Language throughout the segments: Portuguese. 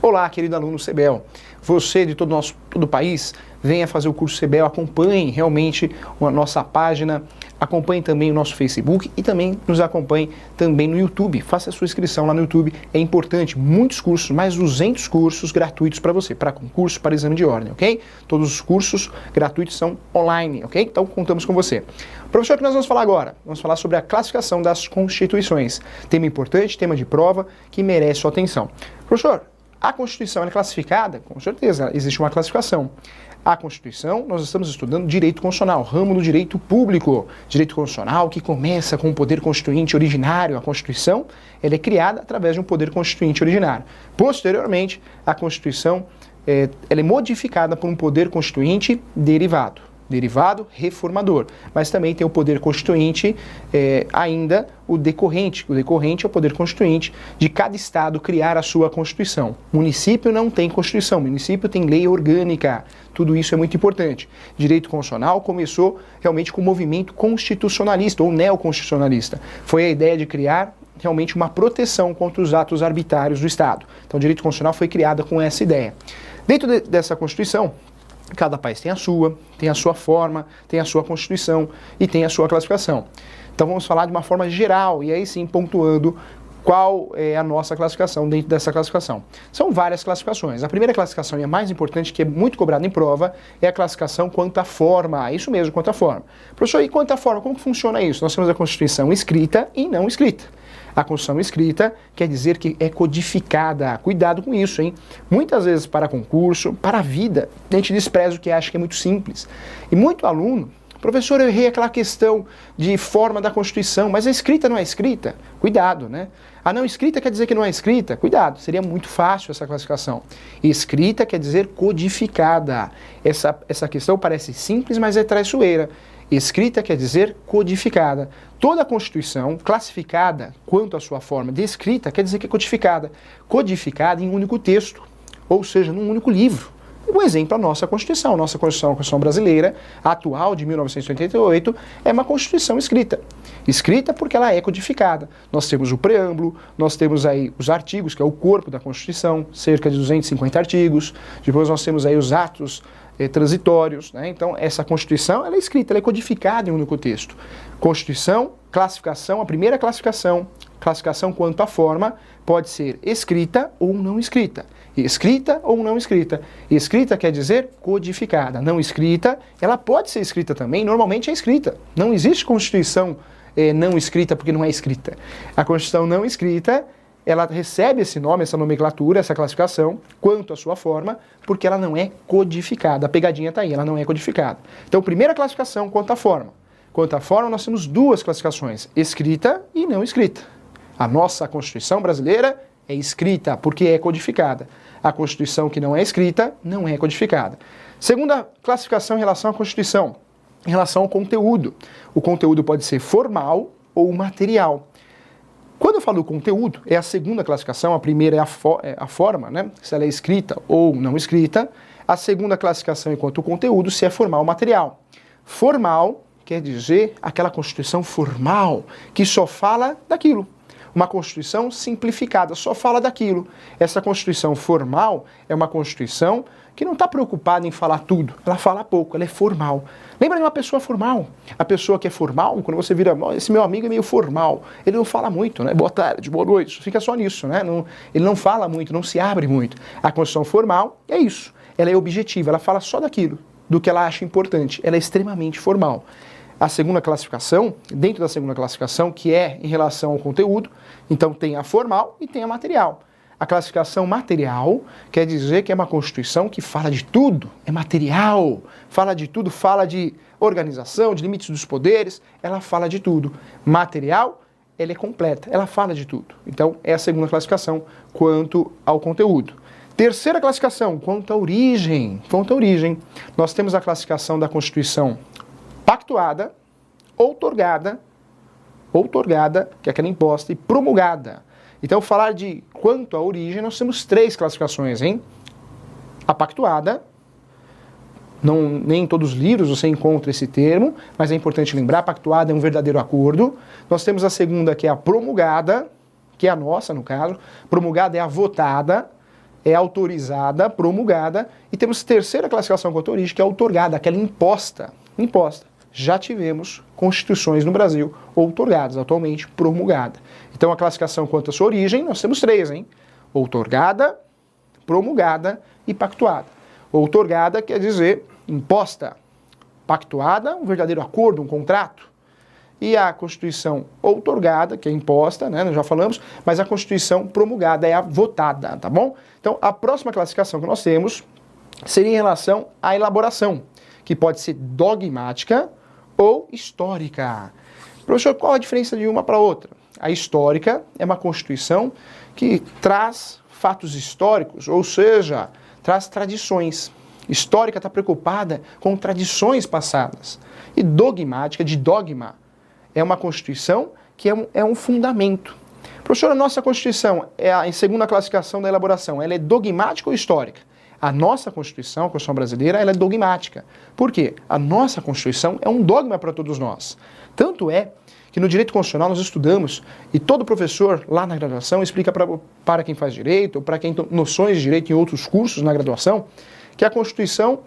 Olá, querido aluno CBEL. Você de todo o país, venha fazer o curso CBEL, acompanhe realmente a nossa página, acompanhe também o nosso Facebook e também nos acompanhe também no YouTube. Faça a sua inscrição lá no YouTube, é importante. Muitos cursos, mais 200 cursos gratuitos para você, para concurso, para exame de ordem, ok? Todos os cursos gratuitos são online, ok? Então contamos com você. Professor, o que nós vamos falar agora? Vamos falar sobre a classificação das constituições. Tema importante, tema de prova que merece sua atenção. Professor, a Constituição é classificada? Com certeza, existe uma classificação. A Constituição, nós estamos estudando direito constitucional, ramo do direito público. Direito constitucional que começa com o poder constituinte originário. A Constituição, ela é criada através de um poder constituinte originário. Posteriormente, a Constituição ela é modificada por um poder constituinte derivado reformador, mas também tem o poder constituinte ainda o decorrente. O decorrente é o poder constituinte de cada estado criar a sua Constituição. O município não tem Constituição, o município tem lei orgânica. Tudo isso é muito importante. Direito constitucional começou realmente com o movimento constitucionalista ou neoconstitucionalista. Foi a ideia de criar realmente uma proteção contra os atos arbitrários do Estado. Então o direito constitucional foi criado com essa ideia. Dentro dessa Constituição, cada país tem a sua forma, tem a sua Constituição e tem a sua classificação. Então vamos falar de uma forma geral e aí sim pontuando qual é a nossa classificação dentro dessa classificação. São várias classificações. A primeira classificação e a mais importante, que é muito cobrada em prova, é a classificação quanto à forma. Isso mesmo, quanto à forma. Professor, e quanto à forma, como que funciona isso? Nós temos a Constituição escrita e não escrita. A Constituição escrita quer dizer que é codificada. Cuidado com isso, hein? Muitas vezes para concurso, para a vida, a gente despreza o que acha que é muito simples. E muito aluno, professor, eu errei aquela questão de forma da Constituição, mas a escrita não é escrita? Cuidado, né? A não escrita quer dizer que não é escrita? Cuidado, seria muito fácil essa classificação. Escrita quer dizer codificada. Essa questão parece simples, mas é traiçoeira. Escrita quer dizer codificada. Toda a Constituição classificada quanto à sua forma de escrita quer dizer que é codificada. Codificada em um único texto, ou seja, num único livro. Um exemplo, a nossa Constituição. Nossa Constituição, a Constituição brasileira, atual de 1988, é uma Constituição escrita. Escrita porque ela é codificada. Nós temos o preâmbulo, nós temos aí os artigos, que é o corpo da Constituição, cerca de 250 artigos. Depois nós temos aí os atos transitórios, né? Então essa Constituição ela é escrita, ela é codificada em um único texto. Constituição, classificação, a primeira classificação quanto à forma, pode ser escrita ou não escrita. Escrita ou não escrita. Escrita quer dizer codificada. Não escrita, ela pode ser escrita também, normalmente é escrita. Não existe Constituição não escrita porque não é escrita. A Constituição não escrita, ela recebe esse nome, essa nomenclatura, essa classificação, quanto à sua forma, porque ela não é codificada. A pegadinha está aí, ela não é codificada. Então, primeira classificação, quanto à forma. Quanto à forma, nós temos duas classificações, escrita e não escrita. A nossa Constituição brasileira é escrita, porque é codificada. A Constituição que não é escrita, não é codificada. Segunda classificação em relação à Constituição, em relação ao conteúdo. O conteúdo pode ser formal ou material. Quando eu falo conteúdo, é a segunda classificação, a primeira é a forma, né? Se ela é escrita ou não escrita. A segunda classificação enquanto conteúdo, se é formal ou material. Formal quer dizer aquela Constituição formal, que só fala daquilo. Uma Constituição simplificada, só fala daquilo. Essa Constituição formal é uma Constituição que não está preocupada em falar tudo. Ela fala pouco, ela é formal. Lembra de uma pessoa formal? A pessoa que é formal, quando você vira, esse meu amigo é meio formal. Ele não fala muito, né? Boa tarde, boa noite, fica só nisso, né? Ele não fala muito, não se abre muito. A Constituição formal é isso. Ela é objetiva, ela fala só daquilo, do que ela acha importante. Ela é extremamente formal. A segunda classificação, dentro da segunda classificação, que é em relação ao conteúdo, então tem a formal e tem a material. A classificação material quer dizer que é uma Constituição que fala de tudo, é material, fala de tudo, fala de organização, de limites dos poderes, ela fala de tudo. Material, ela é completa, ela fala de tudo. Então, é a segunda classificação quanto ao conteúdo. Terceira classificação, quanto à origem. Quanto à origem, nós temos a classificação da Constituição pactuada, outorgada, que é aquela imposta, e promulgada. Então, falar de quanto à origem, nós temos três classificações, hein? A pactuada, nem em todos os livros você encontra esse termo, mas é importante lembrar, a pactuada é um verdadeiro acordo. Nós temos a segunda, que é a promulgada, que é a nossa, no caso. Promulgada é a votada, é autorizada, promulgada, e temos terceira classificação quanto à origem, que é outorgada, aquela imposta. Já tivemos constituições no Brasil outorgadas, atualmente promulgada. Então a classificação quanto à sua origem, nós temos três, hein? Outorgada, promulgada e pactuada. Outorgada quer dizer imposta, pactuada, um verdadeiro acordo, um contrato. E a Constituição outorgada, que é imposta, né, nós já falamos, mas a Constituição promulgada é a votada, tá bom? Então, a próxima classificação que nós temos seria em relação à elaboração, que pode ser dogmática ou histórica. Professor, qual a diferença de uma para outra? A histórica é uma Constituição que traz fatos históricos, ou seja, traz tradições. Histórica está preocupada com tradições passadas. E dogmática, de dogma, é uma Constituição que é um fundamento. Professor, a nossa Constituição, em segunda classificação da elaboração, ela é dogmática ou histórica? A nossa Constituição, a Constituição brasileira, ela é dogmática. Por quê? A nossa Constituição é um dogma para todos nós. Tanto é que no direito constitucional nós estudamos, e todo professor lá na graduação explica para quem faz direito, ou para quem tem noções de direito em outros cursos na graduação, que a Constituição,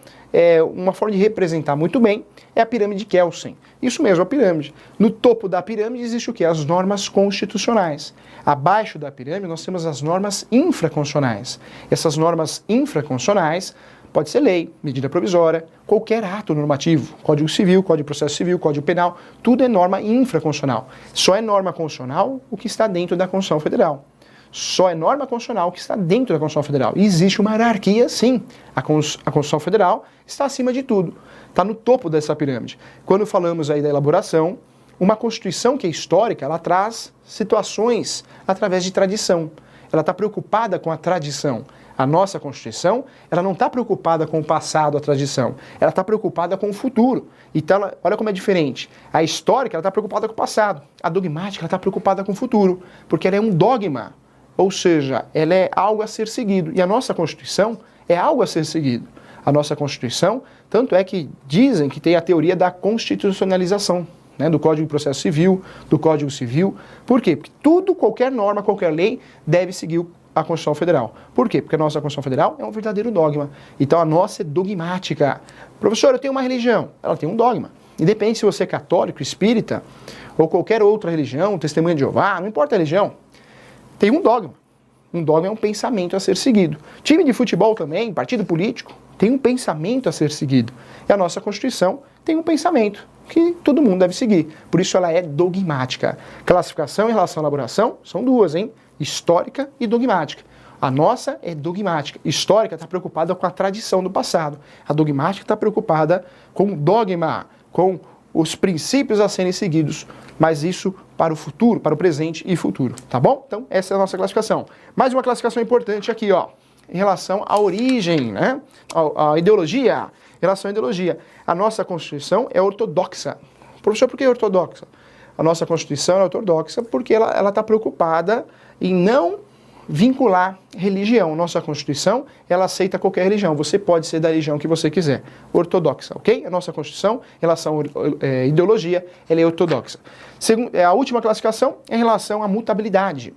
uma forma de representar muito bem, é a pirâmide de Kelsen. Isso mesmo, a pirâmide. No topo da pirâmide existe o quê? As normas constitucionais. Abaixo da pirâmide nós temos as normas infraconstitucionais. Essas normas infraconstitucionais pode ser lei, medida provisória, qualquer ato normativo, Código Civil, Código de Processo Civil, Código Penal, tudo é norma infraconstitucional. Só é norma constitucional o que está dentro da Constituição Federal. Só é norma constitucional que está dentro da Constituição Federal. E existe uma hierarquia, sim. A Constituição Federal está acima de tudo. Está no topo dessa pirâmide. Quando falamos aí da elaboração, uma Constituição que é histórica, ela traz situações através de tradição. Ela está preocupada com a tradição. A nossa Constituição, ela não está preocupada com o passado, a tradição. Ela está preocupada com o futuro. Então, olha como é diferente. A histórica, ela está preocupada com o passado. A dogmática, ela está preocupada com o futuro. Porque ela é um dogma. Ou seja, ela é algo a ser seguido. E a nossa Constituição é algo a ser seguido. A nossa Constituição, tanto é que dizem que tem a teoria da constitucionalização, né, do Código de Processo Civil, do Código Civil. Por quê? Porque tudo, qualquer norma, qualquer lei, deve seguir a Constituição Federal. Por quê? Porque a nossa Constituição Federal é um verdadeiro dogma. Então a nossa é dogmática. Professor, eu tenho uma religião. Ela tem um dogma. Independente se você é católico, espírita, ou qualquer outra religião, testemunha de Jeová, não importa a religião, tem um dogma. Um dogma é um pensamento a ser seguido. Time de futebol também, partido político, tem um pensamento a ser seguido. E a nossa Constituição tem um pensamento que todo mundo deve seguir. Por isso ela é dogmática. Classificação em relação à elaboração são duas, hein? Histórica e dogmática. A nossa é dogmática. Histórica está preocupada com a tradição do passado. A dogmática está preocupada com o dogma, com os princípios a serem seguidos, mas isso para o futuro, para o presente e futuro, tá bom? Então, essa é a nossa classificação. Mais uma classificação importante aqui, ó, em relação à origem, né? A ideologia, em relação à ideologia. A nossa Constituição é ortodoxa. Professor, por que ortodoxa? A nossa Constituição é ortodoxa porque ela está preocupada em não vincular religião. Nossa Constituição, ela aceita qualquer religião. Você pode ser da religião que você quiser. Ortodoxa, ok? A nossa Constituição, em relação à ideologia, ela é ortodoxa. A última classificação é em relação à mutabilidade.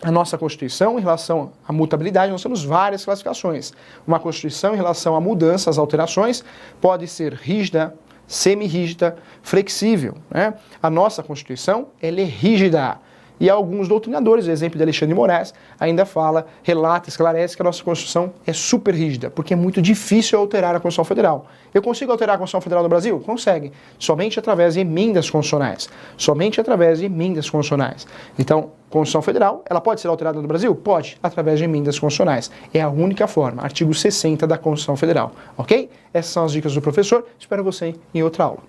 A nossa Constituição, em relação à mutabilidade, nós temos várias classificações. Uma Constituição, em relação a mudanças, alterações, pode ser rígida, semi-rígida, flexível, né? A nossa Constituição, ela é rígida. E alguns doutrinadores, o exemplo de Alexandre de Moraes, ainda fala, relata, esclarece que a nossa Constituição é super rígida, porque é muito difícil alterar a Constituição Federal. Eu consigo alterar a Constituição Federal no Brasil? Consegue. Somente através de emendas constitucionais. Somente através de emendas constitucionais. Então, a Constituição Federal, ela pode ser alterada no Brasil? Pode, através de emendas constitucionais. É a única forma. Artigo 60 da Constituição Federal. Ok? Essas são as dicas do professor. Espero você em outra aula.